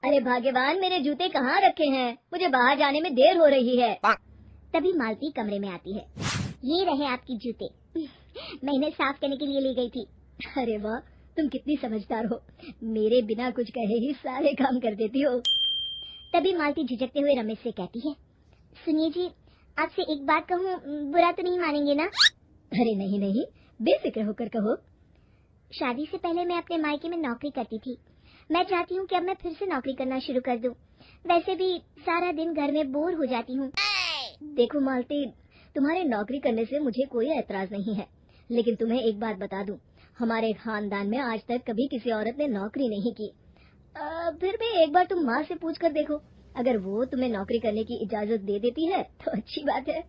अरे भाग्यवान, मेरे जूते कहाँ रखे हैं? मुझे बाहर जाने में देर हो रही है। तभी मालती कमरे में आती है। ये रहे आपके जूते, मैं इन्हें साफ करने के लिए ले गई थी। अरे वाह, तुम कितनी समझदार हो, मेरे बिना कुछ कहे ही सारे काम कर देती हो। तभी मालती झिझकते हुए रमेश से कहती है, सुनिए जी, आपसे एक बात कहूँ, बुरा तो नहीं मानेंगे ना? अरे नहीं नहीं, बेफिक्र होकर कहो। शादी से पहले मैं अपने मायके में नौकरी करती थी। मैं चाहती हूँ कि अब मैं फिर से नौकरी करना शुरू कर दूँ। वैसे भी सारा दिन घर में बोर हो जाती हूँ। देखो मालती, तुम्हारे नौकरी करने से मुझे कोई ऐतराज नहीं है, लेकिन तुम्हें एक बात बता दूं, हमारे खानदान में आज तक कभी किसी औरत ने नौकरी नहीं की। फिर भी एक बार तुम माँ से पूछ कर देखो, अगर वो तुम्हें नौकरी करने की इजाजत दे देती है तो अच्छी बात है।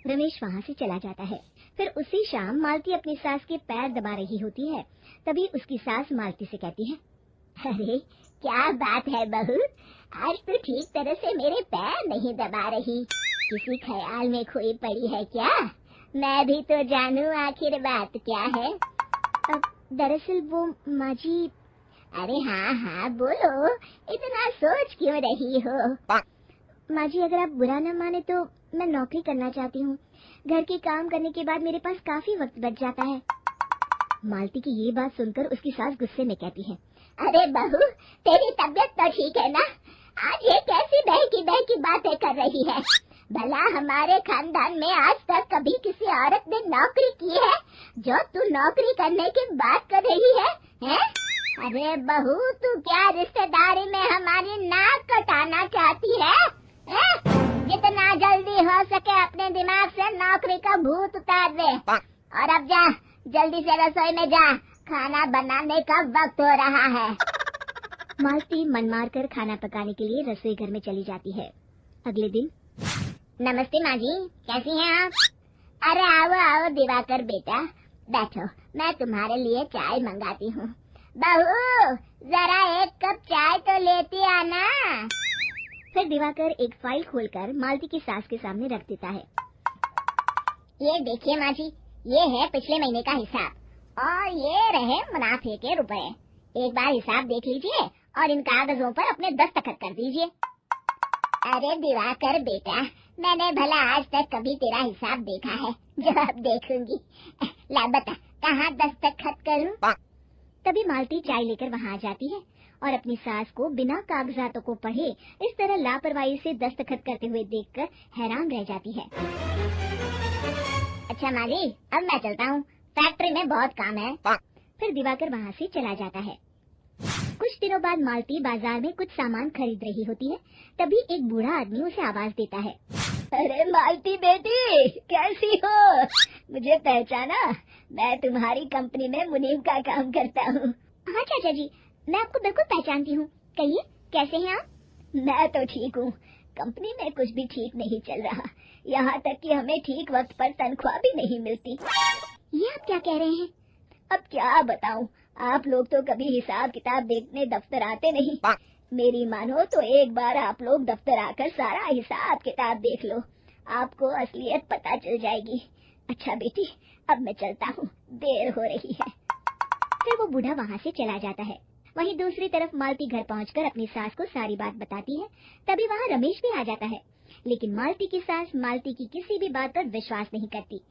रमेश वहाँ से चला जाता है। फिर उसी शाम मालती अपनी सास के पैर दबा रही होती है। तभी उसकी सास मालती से कहती है, अरे क्या बात है बहू, आज तो ठीक तरह से मेरे पैर नहीं दबा रही, किसी ख्याल में खोई पड़ी है क्या? मैं भी तो जानूं आखिर बात क्या है। दरअसल वो माँ जी। अरे हाँ हाँ बोलो, इतना सोच क्यों रही हो? माँ जी, अगर आप बुरा न माने तो मैं नौकरी करना चाहती हूँ। घर के काम करने के बाद मेरे पास काफी वक्त बच जाता है। मालती की ये बात सुनकर उसकी सास गुस्से में कहती है, अरे बहू, तेरी तबीयत तो ठीक है ना? आज ये कैसी बहकी बातें कर रही है? भला हमारे खानदान में आज तक कभी किसी औरत ने नौकरी की है जो तू नौकरी करने की बात कर रही है, हैं? अरे बहू, तू क्या रिश्तेदारी में हमारी नाक कटाना चाहती है? जितना जल्दी हो सके अपने दिमाग से नौकरी का भूत उतार दे, और अब जा, जल्दी से रसोई में जा, खाना बनाने का वक्त हो रहा है। मालती मन मार कर खाना पकाने के लिए रसोई घर में चली जाती है। अगले दिन, नमस्ते माँ जी, कैसी हैं आप? अरे आओ आओ दिवाकर बेटा, बैठो, मैं तुम्हारे लिए चाय मंगाती हूँ। बहू, जरा एक कप चाय तो लेती आना। फिर दिवाकर एक फाइल खोलकर मालती की सास के सामने रख देता है। ये देखिए माँ जी, ये है पिछले महीने का हिसाब, और ये रहे मुनाफे के रुपए। एक बार हिसाब देख लीजिए और इन कागजों पर अपने दस्तखत कर दीजिए। अरे दिवाकर बेटा, मैंने भला आज तक कभी तेरा हिसाब देखा है जो अब देखूंगी? ला बता, कहाँ दस्तखत करूं? तभी मालती चाय लेकर वहाँ आ जाती है और अपनी सास को बिना कागजातों को पढ़े इस तरह लापरवाही से दस्तखत करते हुए देखकर हैरान रह जाती है। अच्छा माँ जी, अब मैं चलता हूँ, फैक्ट्री में बहुत काम है। फिर दिवाकर वहाँ से चला जाता है। कुछ दिनों बाद मालती बाजार में कुछ सामान खरीद रही होती है। तभी एक बूढ़ा आदमी उसे आवाज देता है, अरे मालती बेटी, कैसी हो? मुझे पहचाना? मैं तुम्हारी कंपनी में मुनीम का काम करता हूँ। हाँ चाचा जी, मैं आपको बिल्कुल पहचानती हूँ। कहिए, कैसे हैं आप? मैं तो ठीक हूँ, कंपनी में कुछ भी ठीक नहीं चल रहा, यहाँ तक कि हमें ठीक वक्त पर तनख्वाह भी नहीं मिलती। ये आप क्या कह रहे हैं? अब क्या बताऊँ, आप लोग तो कभी हिसाब किताब देखने दफ्तर आते नहीं। मेरी मानो तो एक बार आप लोग दफ्तर आकर सारा हिसाब किताब देख लो, आपको असलियत पता चल जाएगी। अच्छा बेटी, अब मैं चलता हूँ, देर हो रही है। फिर वो बूढ़ा वहाँ से चला जाता है। वहीं दूसरी तरफ मालती घर पहुंचकर अपनी सास को सारी बात बताती है। तभी वहाँ रमेश भी आ जाता है, लेकिन मालती की सास मालती की किसी भी बात पर विश्वास नहीं करती।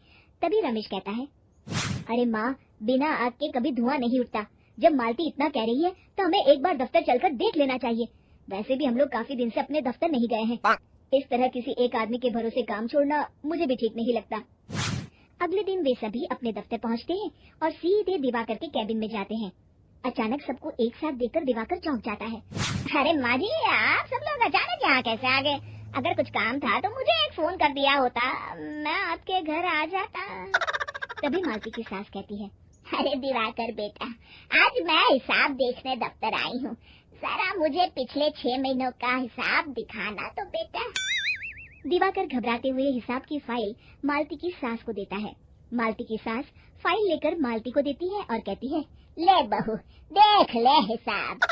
तभी रमेश कहता है, अरे माँ, बिना आग के कभी धुआं नहीं उठता। जब मालती इतना कह रही है तो हमें एक बार दफ्तर चलकर देख लेना चाहिए। वैसे भी हम लोग काफी दिन से अपने दफ्तर नहीं गए हैं। इस तरह किसी एक आदमी के भरोसे काम छोड़ना मुझे भी ठीक नहीं लगता। अगले दिन वे सभी अपने दफ्तर पहुंचते हैं और सीधे दिवाकर के कैबिन में जाते हैं। अचानक सबको एक साथ देखकर दिवाकर चौंक जाता है। अरे माँ जी, आप सब लोग अचानक यहाँ कैसे आ गए? अगर कुछ काम था तो मुझे एक फोन कर दिया होता, मैं आपके घर आ जाता। तभी मालती की सास कहती है, अरे दिवाकर बेटा, आज मैं हिसाब देखने दफ्तर आई हूँ, जरा मुझे पिछले 6 महीनों का हिसाब दिखाना तो बेटा। दिवाकर घबराते हुए हिसाब की फाइल मालती की सास को देता है। मालती की सास फाइल लेकर मालती को देती है और कहती है, ले बहू, देख ले हिसाब।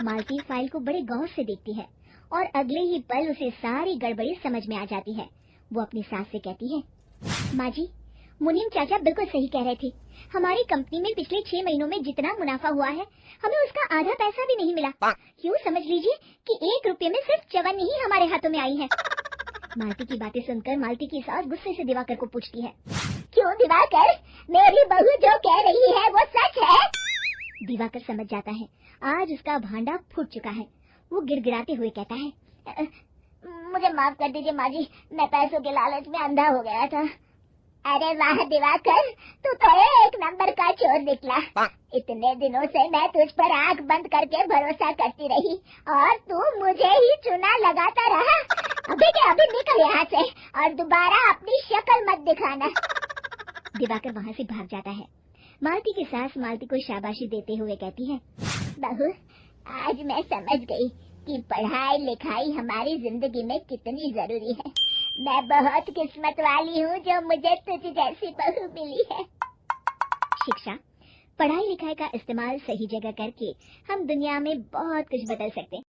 मालती फाइल को बड़े गौर से देखती है और अगले ही पल उसे सारी गड़बड़ी समझ में आ जाती है। वो अपनी सास से कहती है, माँ जी, मुनीम चाचा बिल्कुल सही कह रहे थे। हमारी कंपनी में पिछले 6 महीनों में जितना मुनाफा हुआ है, हमें उसका आधा पैसा भी नहीं मिला। यूँ समझ लीजिए कि 1 रुपये में सिर्फ चवन्नी ही हमारे हाथों में आई है। मालती की बातें सुनकर मालती की सास गुस्से से दिवाकर को पूछती है, क्यों दिवाकर, मेरी बहू जो कह रही है वो सच है? दिवाकर समझ जाता है आज उसका भांडा फूट चुका है। वो गिड़गिड़ाते हुए कहता है, मुझे माफ कर दीजिए माँ जी, मैं पैसों के लालच में अंधा हो गया था। अरे वाह दिवाकर, तू तो 1 नंबर का चोर निकला। इतने दिनों से मैं तुझ पर आंख बंद करके भरोसा करती रही और तू मुझे ही चुना लगाता रहा। अभी के अभी निकल यहाँ से और दोबारा अपनी शक्ल मत दिखाना। दिवाकर वहाँ से भाग जाता है। मालती की सास मालती को शाबाशी देते हुए कहती है, बहू आज मैं समझ गई कि पढ़ाई लिखाई हमारी जिंदगी में कितनी जरूरी है। मैं बहुत किस्मत वाली हूँ जो मुझे तुझ जैसी बहू मिली है। शिक्षा, पढ़ाई लिखाई का इस्तेमाल सही जगह करके हम दुनिया में बहुत कुछ बदल सकते हैं।